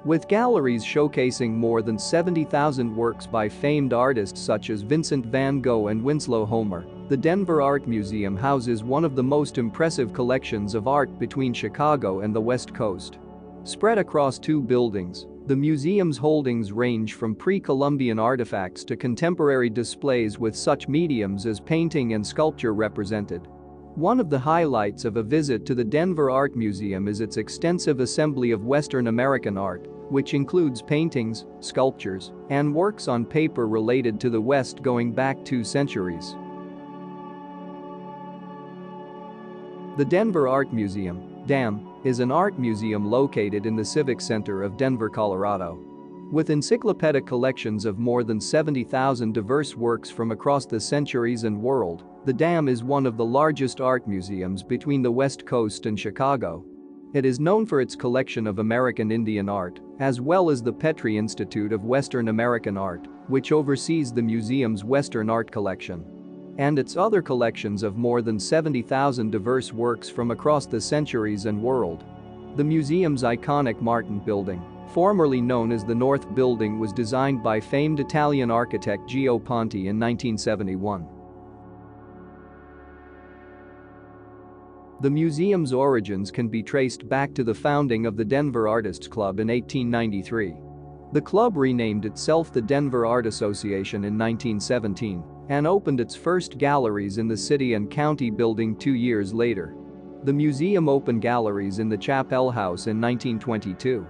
With galleries showcasing more than 70,000 works by famed artists such as Vincent van Gogh and Winslow, the Denver Art Museum houses one of the most impressive collections of art between Chicago and the West Coast. Spread across 2 buildings, the museum's holdings range from pre-Columbian artifacts to contemporary displays with such mediums as painting and sculpture represented. One of the highlights of a visit to the Denver Art Museum is its extensive assembly of Western American art, which includes paintings, sculptures, and works on paper related to the West going back 2 centuries. The Denver Art Museum, DAM, is an art museum located in the Civic Center of Denver, Colorado. With encyclopedic collections of more than 70,000 diverse works from across the centuries and world, the DAM is one of the largest art museums between the West Coast and Chicago. It is known for its collection of American Indian art, as well as the Petrie Institute of Western American Art, which oversees the museum's Western art collection, and its other collections of more than 70,000 diverse works from across the centuries and world. The museum's iconic Martin Building, formerly known as the North Building, was designed by famed Italian architect Gio Ponti in 1971. The museum's origins can be traced back to the founding of the Denver Artists Club in 1893. The club renamed itself the Denver Art Association in 1917 and opened its first galleries in the city and county building 2 years later. The museum opened galleries in the Chappell House in 1922.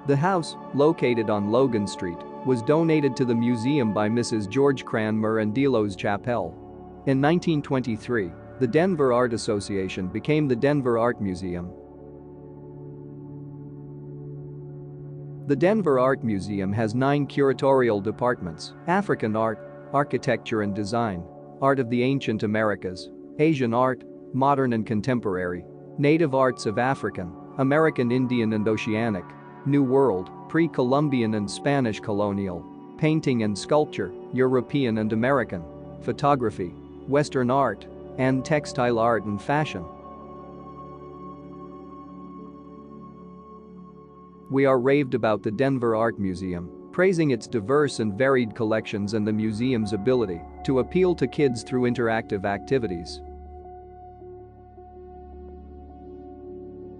The house, located on Logan Street, was donated to the museum by Mrs. George Cranmer and Delos Chappell. In 1923, the Denver Art Association became the Denver Art Museum. The Denver Art Museum has 9 curatorial departments: African art, architecture and design, art of the ancient Americas, Asian art, modern and contemporary, native arts of African, American Indian and Oceanic, New World, pre-Columbian and Spanish colonial, painting and sculpture, European and American, photography, Western art, and textile art and fashion. We are raved about the Denver Art Museum, praising its diverse and varied collections and the museum's ability to appeal to kids through interactive activities.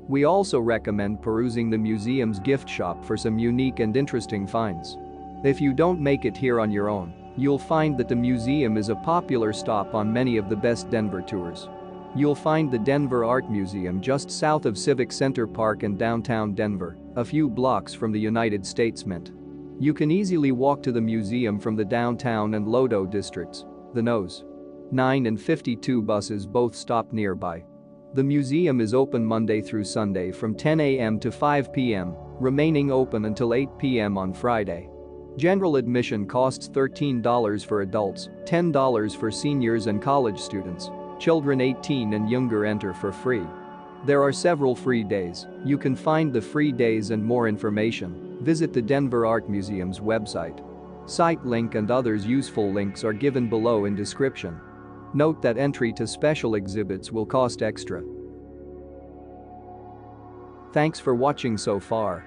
We also recommend perusing the museum's gift shop for some unique and interesting finds. If you don't make it here on your own, you'll find that the museum is a popular stop on many of the best Denver tours. You'll find the Denver Art Museum just south of Civic Center Park in downtown Denver, a few blocks from the United States Mint. You can easily walk to the museum from the downtown and Lodo districts. The NOS 9 and 52 buses both stop nearby. The museum is open Monday through Sunday from 10 a.m. to 5 p.m., remaining open until 8 p.m. on Friday. General admission costs $13 for adults, $10 for seniors and college students. Children 18 and younger enter for free. There are several free days. You can find the free days and more information. Visit the Denver Art Museum's website. Site link and others useful links are given below in description. Note that entry to special exhibits will cost extra. Thanks for watching so far.